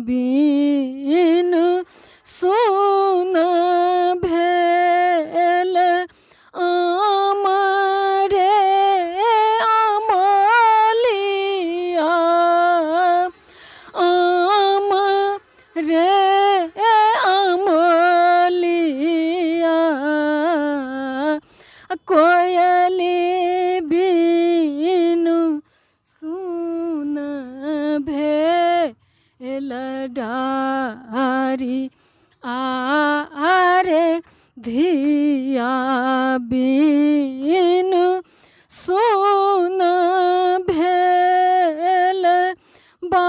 बिनु सुन भेल आमरे आमलिया आम रे आमलिया कोयली बिनु सुन भेल डारी आरे धिया बिनु सुन भेल बा